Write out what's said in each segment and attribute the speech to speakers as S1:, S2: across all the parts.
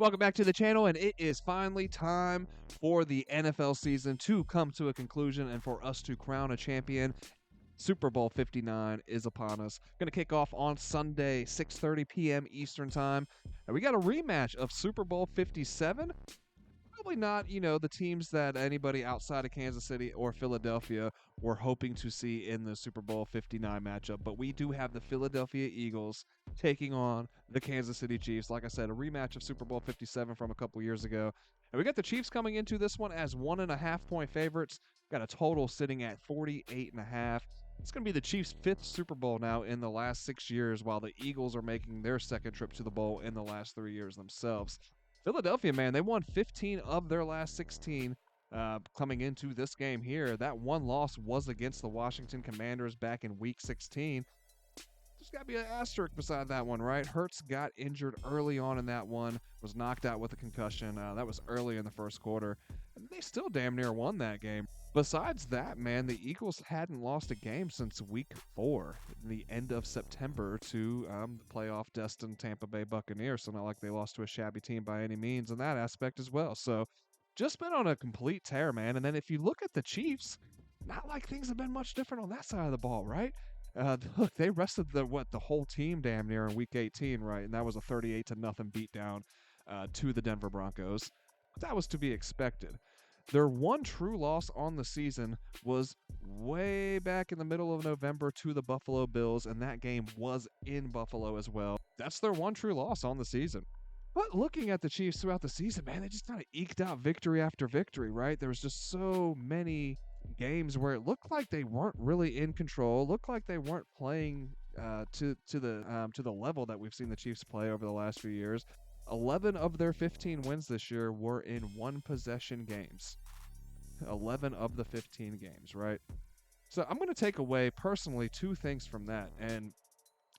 S1: Welcome back to the channel, and it is finally time for the NFL season to come to a conclusion and for us to crown a champion. Super Bowl 59 is upon us. Going to kick off on Sunday, 6:30 p.m. Eastern Time. And we got a rematch of Super Bowl 57. Probably not, the teams that anybody outside of Kansas City or Philadelphia were hoping to see in the Super Bowl 59 matchup. But we do have the Philadelphia Eagles taking on the Kansas City Chiefs. Like I said, a rematch of Super Bowl 57 from a couple years ago. And we got the Chiefs coming into this one as 1.5-point favorites. Got a total sitting at 48.5. It's going to be the Chiefs' 5th Super Bowl now in the last 6 years, while the Eagles are making their second trip to the bowl in the last 3 years themselves. Philadelphia, man, they won 15 of their last 16 coming into this game here. That one loss was against the Washington Commanders back in Week 16. Just got to be an asterisk beside that one, right? Hurts got injured early on in that one, was knocked out with a concussion. That was early in the first quarter. And they still damn near won that game. Besides that, man, the Eagles hadn't lost a game since Week 4, the end of September, to the playoff-destined Tampa Bay Buccaneers. So not like they lost to a shabby team by any means in that aspect as well. So just been on a complete tear, man. And then if you look at the Chiefs, not like things have been much different on that side of the ball, right? Look, they rested the whole team damn near in Week 18, right? And that was a 38-0 beatdown to the Denver Broncos. That was to be expected. Their one true loss on the season was way back in the middle of November to the Buffalo Bills, and that game was in Buffalo as well. That's their one true loss on the season. But looking at the Chiefs throughout the season, man, they just kind of eked out victory after victory, right? There was just so many games where it looked like they weren't really in control, looked like they weren't playing to the level that we've seen the Chiefs play over the last few years. 11 of their 15 wins this year were in one-possession games. 11 of the 15 games, right? So I'm going to take away, personally, two things from that. And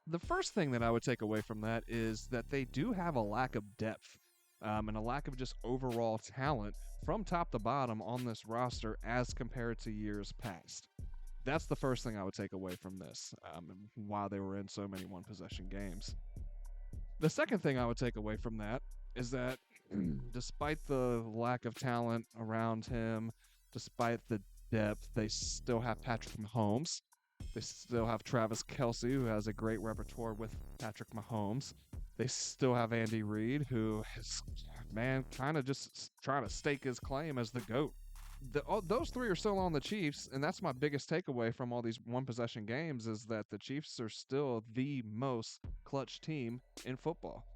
S1: the first thing that I would take away from that is that they do have a lack of depth and a lack of just overall talent from top to bottom on this roster as compared to years past. That's the first thing I would take away from this, while they were in so many one-possession games. The second thing I would take away from that is that despite the lack of talent around him, despite the depth, they still have Patrick Mahomes. They still have Travis Kelce, who has a great repertoire with Patrick Mahomes. They still have Andy Reid, who is, man, kind of just trying to stake his claim as the GOAT. Those three are still on the Chiefs, and that's my biggest takeaway from all these one-possession games is that the Chiefs are still the most clutch team in football.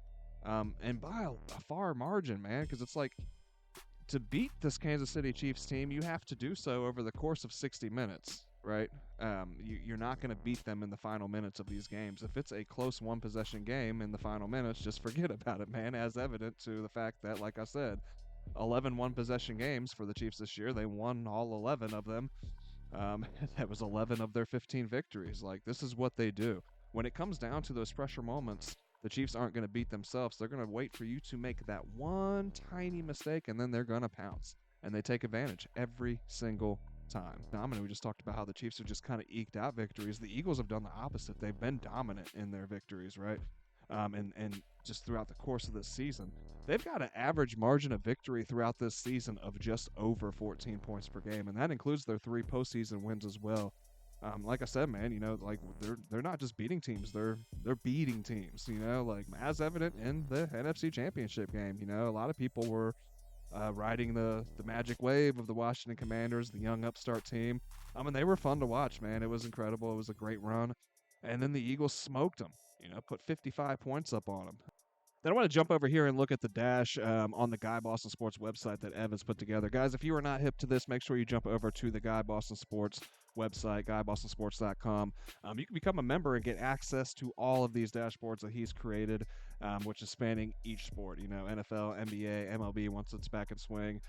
S1: And by a far margin, man, because it's like to beat this Kansas City Chiefs team, you have to do so over the course of 60 minutes, right? You're not going to beat them in the final minutes of these games. If it's a close one-possession game in the final minutes, just forget about it, man, as evident to the fact that, like I said, 11 one-possession games for the Chiefs this year. They won all 11 of them. That was 11 of their 15 victories. Like, this is what they do. When it comes down to those pressure moments, the Chiefs aren't going to beat themselves. They're going to wait for you to make that one tiny mistake, and then they're going to pounce. And they take advantage every single time. Dominant. We just talked about how the Chiefs have just kind of eked out victories. The Eagles have done the opposite. They've been dominant in their victories, right? And just throughout the course of this season, they've got an average margin of victory throughout this season of just over 14 points per game, and that includes their 3 postseason wins as well. Like I said, man, like they're not just beating teams, they're beating teams, like as evident in the NFC Championship game. A lot of people were riding the magic wave of the Washington Commanders, the young upstart team. And they were fun to watch, man. It was incredible. It was a great run. And then the Eagles smoked them, put 55 points up on them. Then I want to jump over here and look at the dash on the Guy Boston Sports website that Ev has put together. Guys, if you are not hip to this, make sure you jump over to the Guy Boston Sports website, GuyBostonSports.com. You can become a member and get access to all of these dashboards that he's created, which is spanning each sport, NFL, NBA, MLB once it's back in swing.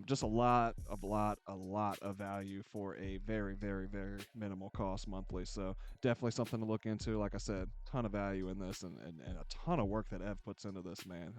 S1: Just a lot of value for a very, very, very minimal cost monthly. So definitely something to look into. Like I said, ton of value in this and a ton of work that Ev puts into this, man.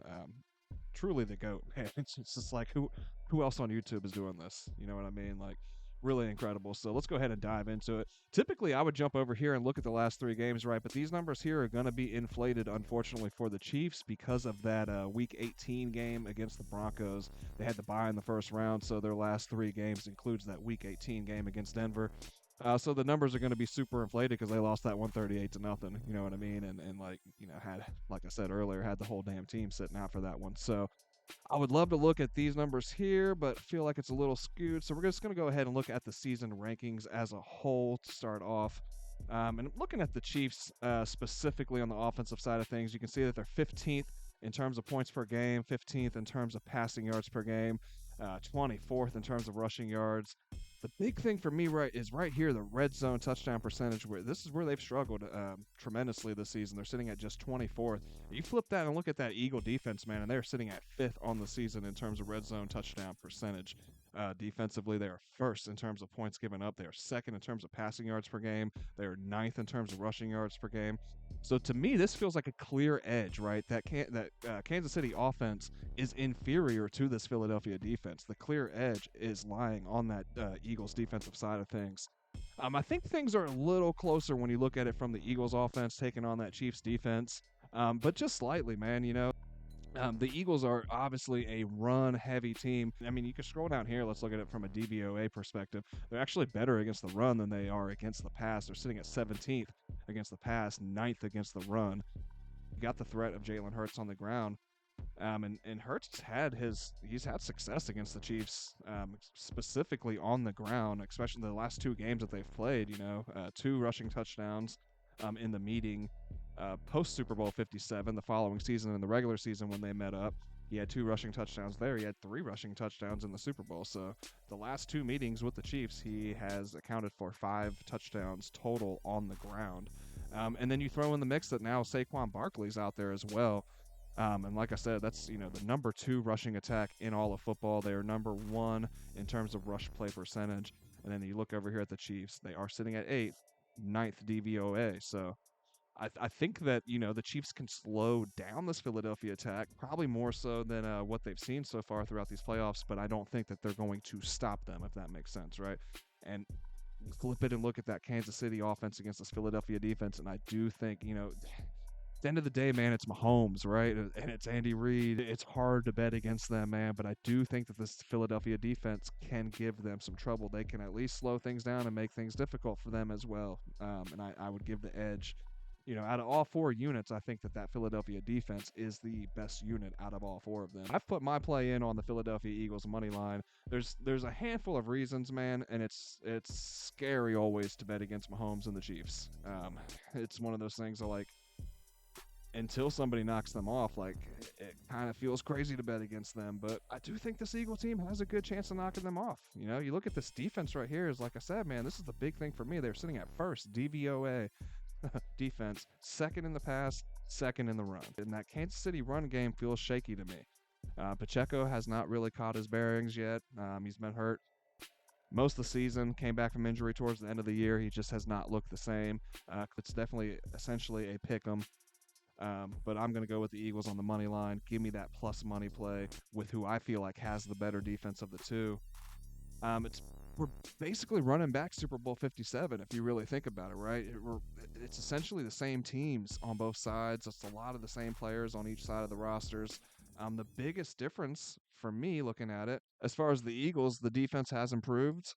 S1: Truly the GOAT, man. It's just like who else on YouTube is doing this? You know what I mean? Like, really incredible. So let's go ahead and dive into it. Typically, I would jump over here and look at the last three games, right? But these numbers here are going to be inflated, unfortunately, for the Chiefs because of that Week 18 game against the Broncos. They had to bye in the first round, so their last three games includes that Week 18 game against Denver. So the numbers are going to be super inflated because they lost that 138 to nothing. You know what I mean? And like had, like I said earlier, had the whole damn team sitting out for that one. So I would love to look at these numbers here, but feel like it's a little skewed. So we're just going to go ahead and look at the season rankings as a whole to start off. And looking at the Chiefs specifically on the offensive side of things, you can see that they're 15th in terms of points per game, 15th in terms of passing yards per game, 24th in terms of rushing yards. The big thing for me is right here, the red zone touchdown percentage, where this is where they've struggled tremendously this season. They're sitting at just 24th. You flip that and look at that Eagle defense, man, and they're sitting at 5th on the season in terms of red zone touchdown percentage. Defensively, they are first in terms of points given up. They are second in terms of passing yards per game. They are ninth in terms of rushing yards per game. So to me, this feels like a clear edge, right? That Kansas City offense is inferior to this Philadelphia defense. The clear edge is lying on that Eagles defensive side of things. I think things are a little closer when you look at it from the Eagles offense taking on that Chiefs defense, but just slightly, man. The Eagles are obviously a run-heavy team. I mean, you can scroll down here. Let's look at it from a DVOA perspective. They're actually better against the run than they are against the pass. They're sitting at 17th against the pass, 9th against the run. You got the threat of Jalen Hurts on the ground. And Hurts he's had success against the Chiefs, specifically on the ground, especially the last two games that they've played. 2 rushing touchdowns in the meeting post Super Bowl 57, the following season in the regular season when they met up. He had 2 rushing touchdowns there. He had 3 rushing touchdowns in the Super Bowl. So the last 2 meetings with the Chiefs, he has accounted for 5 touchdowns total on the ground. And then you throw in the mix that now Saquon Barkley's out there as well. And like I said, that's the number 2 rushing attack in all of football. They are number 1 in terms of rush play percentage. And then you look over here at the Chiefs. They are sitting at 8th, 9th DVOA. So I think that the Chiefs can slow down this Philadelphia attack, probably more so than what they've seen so far throughout these playoffs. But I don't think that they're going to stop them, if that makes sense, right? And flip it and look at that Kansas City offense against this Philadelphia defense, and I do think at the end of the day, man, it's Mahomes, right? And it's Andy Reid. It's hard to bet against them, man. But I do think that this Philadelphia defense can give them some trouble. They can at least slow things down and make things difficult for them as well. And I would give the edge. Out of all 4 units, I think that Philadelphia defense is the best unit out of all 4 of them. I've put my play in on the Philadelphia Eagles money line. There's a handful of reasons, man, and it's scary always to bet against Mahomes and the Chiefs. It's one of those things until somebody knocks them off, it kind of feels crazy to bet against them. But I do think this Eagle team has a good chance of knocking them off. You look at this defense right here, like I said, man, this is the big thing for me. They're sitting at first DVOA defense, second in the pass, second in the run. And that Kansas City run game feels shaky to me. Pacheco has not really caught his bearings yet. He's been hurt most of the season, came back from injury towards the end of the year. He just has not looked the same. It's definitely essentially a pick 'em. But I'm going to go with the Eagles on the money line. Give me that plus money play with who I feel like has the better defense of the two. We're basically running back Super Bowl 57 if you really think about it, right? It's essentially the same teams on both sides. It's a lot of the same players on each side of the rosters. The biggest difference for me looking at it, as far as the Eagles, the defense has improved.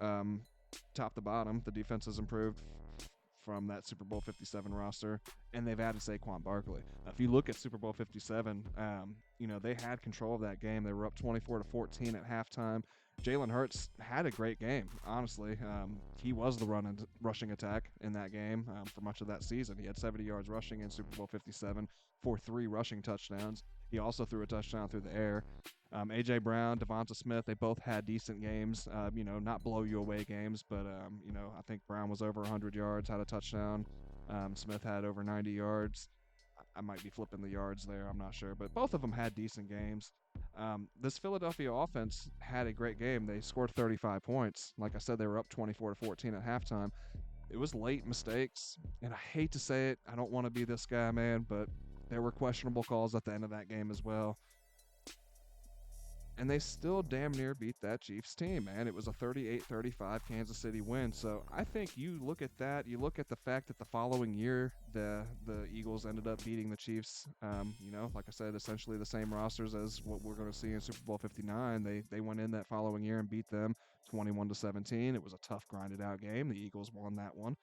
S1: Top to bottom, the defense has improved from that Super Bowl 57 roster, and they've added Saquon Barkley. If you look at Super Bowl 57, they had control of that game. They were up 24-14 at halftime. Jalen Hurts had a great game, honestly. He was the rushing attack in that game for much of that season. He had 70 yards rushing in Super Bowl 57 for 3 rushing touchdowns. He also threw a touchdown through the air. A.J. Brown, Devonta Smith, they both had decent games, not blow-you-away games, but, I think Brown was over 100 yards, had a touchdown. Smith had over 90 yards. I might be flipping the yards there, I'm not sure, but both of them had decent games. This Philadelphia offense had a great game. They scored 35 points. Like I said, they were up 24-14 at halftime. It was late mistakes, and I hate to say it. I don't want to be this guy, man, but there were questionable calls at the end of that game as well. and they still damn near beat that Chiefs team, man. It was a 38-35 Kansas City win. So I think you look at that, you look at the fact that the following year the Eagles ended up beating the Chiefs. Like I said, essentially the same rosters as what we're going to see in Super Bowl 59. They went in that following year and beat them 21-17. It was a tough, grinded out game. The Eagles won that one.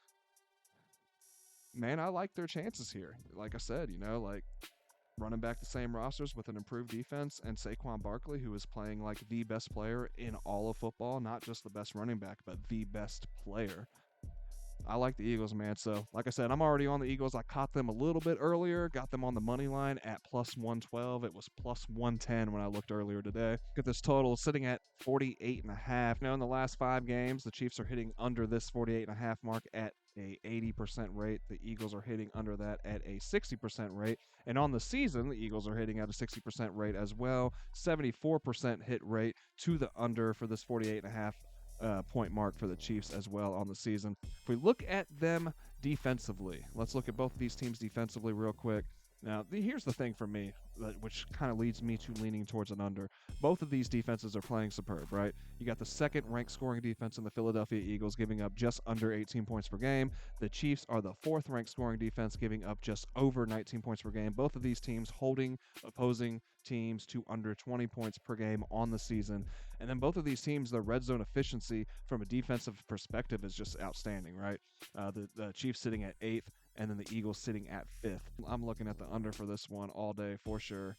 S1: Man, I like their chances here. Like I said, like running back the same rosters with an improved defense, and Saquon Barkley, who is playing like the best player in all of football, not just the best running back, but the best player. I like the Eagles, man. So, like I said, I'm already on the Eagles. I caught them a little bit earlier, got them on the money line at plus 112. It was plus 110 when I looked earlier today. Look at this total sitting at 48.5. Now, in the last 5 games, the Chiefs are hitting under this 48.5 mark at a 80% rate. The Eagles are hitting under that at a 60% rate. And on the season, the Eagles are hitting at a 60% rate as well. 74% hit rate to the under for this 48.5 point mark for the Chiefs as well on the season. If we look at them defensively, let's look at both of these teams defensively real quick. Now, here's the thing for me, which kind of leads me to leaning towards an under. Both of these defenses are playing superb, right? You got the second-ranked scoring defense in the Philadelphia Eagles, giving up just under 18 points per game. The Chiefs are the fourth-ranked scoring defense, giving up just over 19 points per game. Both of these teams holding opposing teams to under 20 points per game on the season. And then both of these teams, their red zone efficiency from a defensive perspective is just outstanding, right? The Chiefs sitting at 8th, and then the Eagles sitting at 5th. I'm looking at the under for this one all day for sure,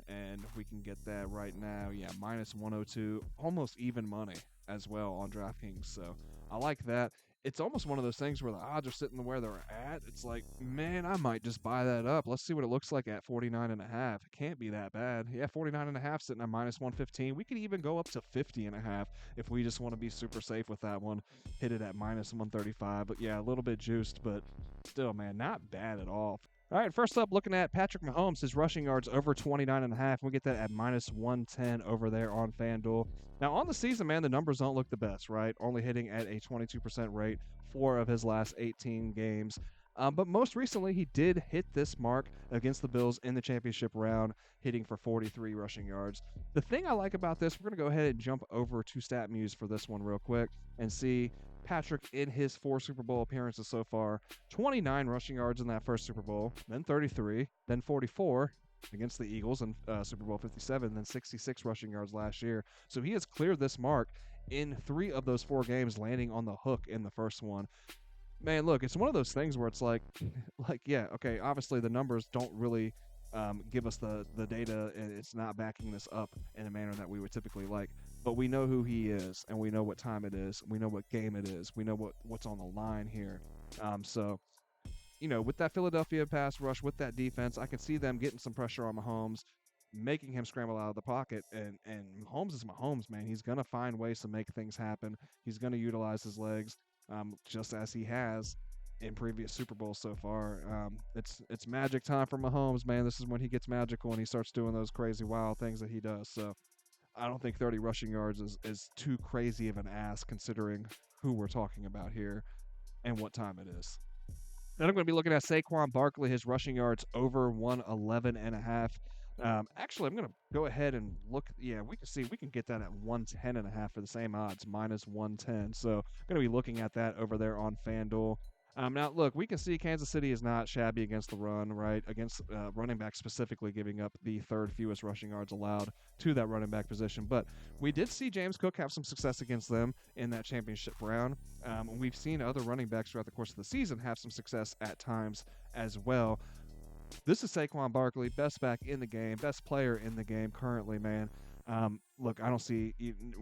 S1: and we can get that right now. Yeah, minus 102, almost even money as well on DraftKings. So I like that. It's almost one of those things where the odds are sitting where they're at. It's like, man, I might just buy that up. Let's see what it looks like at 49.5. It can't be that bad. Yeah, 49.5 sitting at minus 115. We could even go up to 50.5 if we just want to be super safe with that one. Hit it at minus 135. But yeah, a little bit juiced, but still, man, not bad at all. All right, first up, looking at Patrick Mahomes, his rushing yards over 29.5. We get that at minus 110 over there on FanDuel. Now, on the season, man, the numbers don't look the best, right? Only hitting at a 22% rate, 4 of his last 18 games. But most recently, he did hit this mark against the Bills in the championship round, hitting for 43 rushing yards. The thing I like about this, we're going to go ahead and jump over to StatMuse for this one real quick and see Patrick in his 4 Super Bowl appearances so far. 29 rushing yards in that first Super Bowl, then 33, then 44 against the Eagles in Super Bowl 57, then 66 rushing yards last year. So he has cleared this mark in 3 of those 4 games, landing on the hook in the first one. Man, look, it's one of those things where it's like, yeah, okay, obviously the numbers don't really give us the data, and it's not backing this up in a manner that we would typically like. But we know who he is, and we know what time it is. We know what game it is. We know what's on the line here. So, with that Philadelphia pass rush, with that defense, I can see them getting some pressure on Mahomes, making him scramble out of the pocket. And Mahomes is Mahomes, man. He's going to find ways to make things happen. He's going to utilize his legs, just as he has in previous Super Bowls so far. It's magic time for Mahomes, man. This is when he gets magical and he starts doing those crazy, wild things that he does. So I don't think 30 rushing yards is too crazy of an ask considering who we're talking about here and what time it is. Then I'm going to be looking at Saquon Barkley, his rushing yards over 111.5. Actually, I'm going to go ahead and look. Yeah, we can get that at 110.5 for the same odds, minus 110. So I'm going to be looking at that over there on FanDuel. Now, look, we can see Kansas City is not shabby against the run, right? Against running back specifically, giving up the 3rd fewest rushing yards allowed to that running back position. But we did see James Cook have some success against them in that championship round. We've seen other running backs throughout the course of the season have some success at times as well. This is Saquon Barkley, best back in the game, best player in the game currently, man. Look,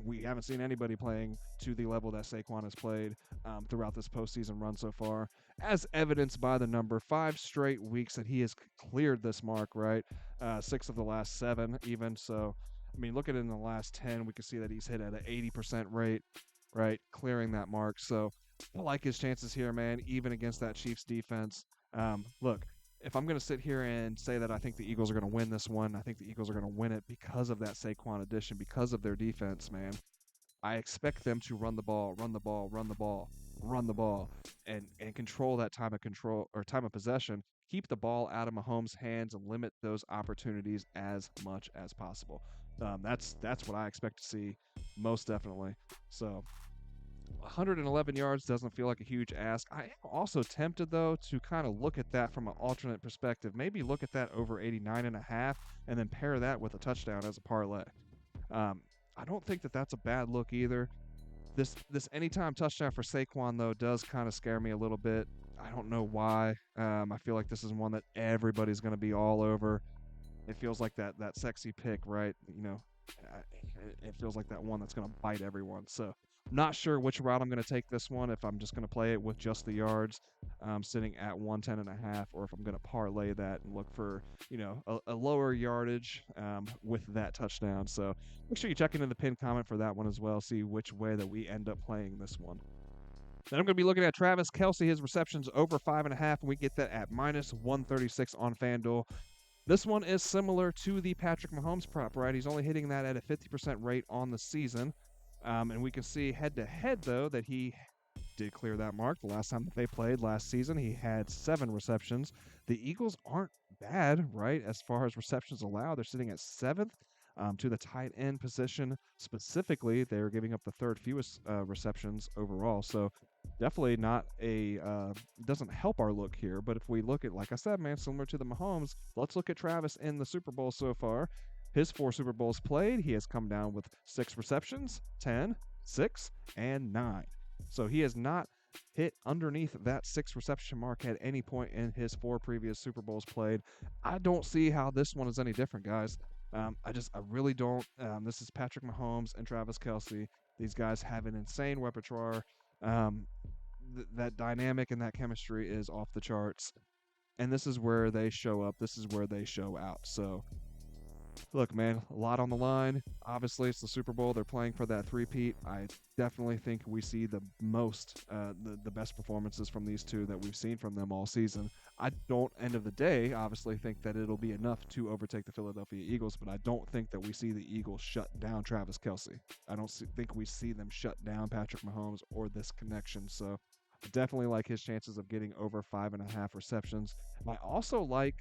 S1: we haven't seen anybody playing to the level that Saquon has played throughout this postseason run so far, as evidenced by the number 5 straight weeks that he has cleared this mark, right? 6 of the last 7 even. So, I mean, look at it in the last 10, we can see that he's hit at an 80% rate, right? Clearing that mark. So I like his chances here, man, even against that Chiefs defense. Look, if I'm going to sit here and say that I think the Eagles are going to win this one, I think the Eagles are going to win it because of that Saquon addition, because of their defense, man. I expect them to run the ball, run the ball, run the ball. run the ball and control that time of possession, keep the ball out of Mahomes' hands and limit those opportunities as much as possible. That's what I expect to see most definitely. So 111 yards doesn't feel like a huge ask. I am also tempted, though, to kind of look at that from an alternate perspective. Maybe look at that over 89.5 and then pair that with a touchdown as a parlay. Um, I don't think that that's a bad look either. This anytime touchdown for Saquon, though, does kind of scare me a little bit. I don't know why. I feel like this is one that everybody's going to be all over. It feels like that sexy pick, right? It feels like that one that's going to bite everyone. So, not sure which route I'm going to take this one. If I'm just going to play it with just the yards, sitting at 110.5, or if I'm going to parlay that and look for a lower yardage with that touchdown. So, make sure you check into the pinned comment for that one as well. See which way that we end up playing this one. Then I'm going to be looking at Travis Kelce, his receptions over 5.5, and we get that at minus 136 on FanDuel. This one is similar to the Patrick Mahomes prop, right? He's only hitting that at a 50% rate on the season. And we can see head-to-head, though, that he did clear that mark. The last time that they played last season, he had 7 receptions. The Eagles aren't bad, right, as far as receptions allowed. They're sitting at 7th. To the tight end position specifically, they're giving up the 3rd fewest receptions overall. So definitely not doesn't help our look here. But if we look at, like I said, man, similar to the Mahomes, let's look at Travis in the Super Bowl so far. His 4 Super Bowls played, he has come down with 6 receptions, 10, 6, and 9. So he has not hit underneath that 6 reception mark at any point in his 4 previous Super Bowls played. I don't see how this one is any different, guys. I really don't. This is Patrick Mahomes and Travis Kelce. These guys have an insane repertoire. That dynamic and that chemistry is off the charts. And this is where they show up. This is where they show out. So, look, man, a lot on the line. Obviously, it's the Super Bowl. They're playing for that three-peat. I definitely think we see the best performances from these two that we've seen from them all season. I don't, end of the day, obviously think that it'll be enough to overtake the Philadelphia Eagles, but I don't think that we see the Eagles shut down Travis Kelce. I don't think we see them shut down Patrick Mahomes or this connection. So I definitely like his chances of getting over 5.5 receptions. I also like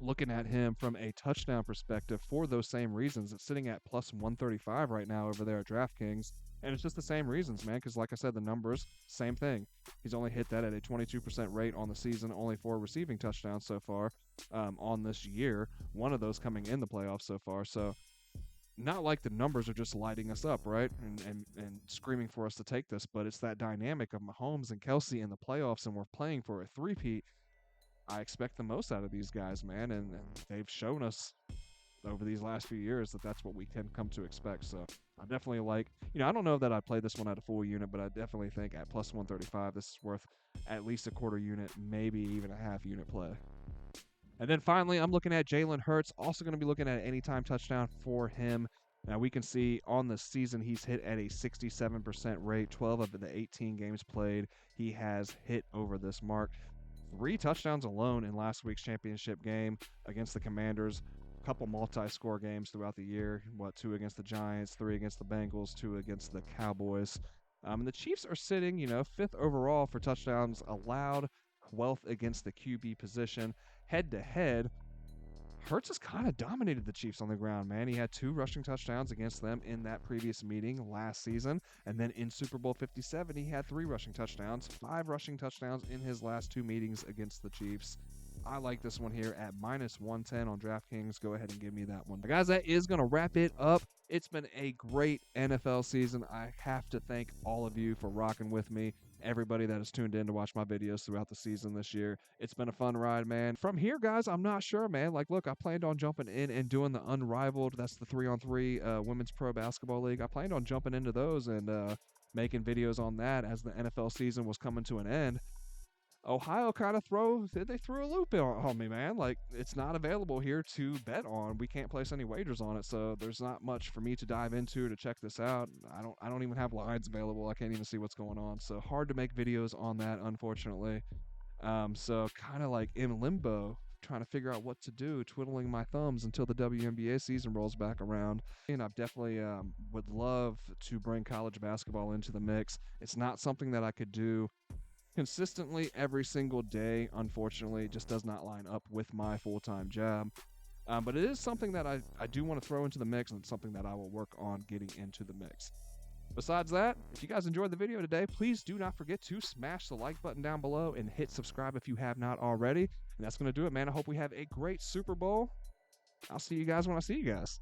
S1: looking at him from a touchdown perspective for those same reasons. It's sitting at plus 135 right now over there at DraftKings. And it's just the same reasons, man, because like I said, the numbers, same thing. He's only hit that at a 22% rate on the season, only 4 receiving touchdowns so far on this year, one of those coming in the playoffs so far. So not like the numbers are just lighting us up, right, and screaming for us to take this, but it's that dynamic of Mahomes and Kelce in the playoffs, and we're playing for a three-peat. I expect the most out of these guys, man, and they've shown us over these last few years that that's what we can come to expect. So I definitely like, I don't know that I play this one at a full unit, but I definitely think at plus 135, this is worth at least a quarter unit, maybe even a half unit play. And then finally, I'm looking at Jalen Hurts, also going to be looking at an anytime touchdown for him. Now we can see on the season he's hit at a 67% rate, 12 of the 18 games played. He has hit over this mark. 3 touchdowns alone in last week's championship game against the Commanders. A couple multi-score games throughout the year. 2 against the Giants, 3 against the Bengals, 2 against the Cowboys. And the Chiefs are sitting, 5th overall for touchdowns allowed, 12th against the QB position. Head-to-head, Hurts has kind of dominated the Chiefs on the ground, man. He had 2 rushing touchdowns against them in that previous meeting last season. And then in Super Bowl 57, he had 3 rushing touchdowns, 5 rushing touchdowns in his last 2 meetings against the Chiefs. I like this one here at minus 110 on DraftKings. Go ahead and give me that one. But guys, that is going to wrap it up. It's been a great NFL season. I have to thank all of you for rocking with me. Everybody that has tuned in to watch my videos throughout the season this year. It's been a fun ride, man. From here, guys, I'm not sure, man. Like, look, I planned on jumping in and doing the Unrivaled. That's the 3-on-3 Women's Pro Basketball League. I planned on jumping into those and making videos on that as the NFL season was coming to an end. Ohio kind of threw a loop on me, man. Like, it's not available here to bet on. We can't place any wagers on it, so there's not much for me to dive into to check this out. I don't even have lines available. I can't even see what's going on. So hard to make videos on that, unfortunately. So kind of like in limbo, trying to figure out what to do, twiddling my thumbs until the WNBA season rolls back around. And I definitely would love to bring college basketball into the mix. It's not something that I could do consistently every single day. Unfortunately, it just does not line up with my full-time job. But it is something that I do want to throw into the mix, and it's something that I will work on getting into the mix. Besides that, if you guys enjoyed the video today, please do not forget to smash the like button down below and hit subscribe if you have not already. And that's going to do it, man. I hope we have a great Super Bowl. I'll see you guys when I see you guys.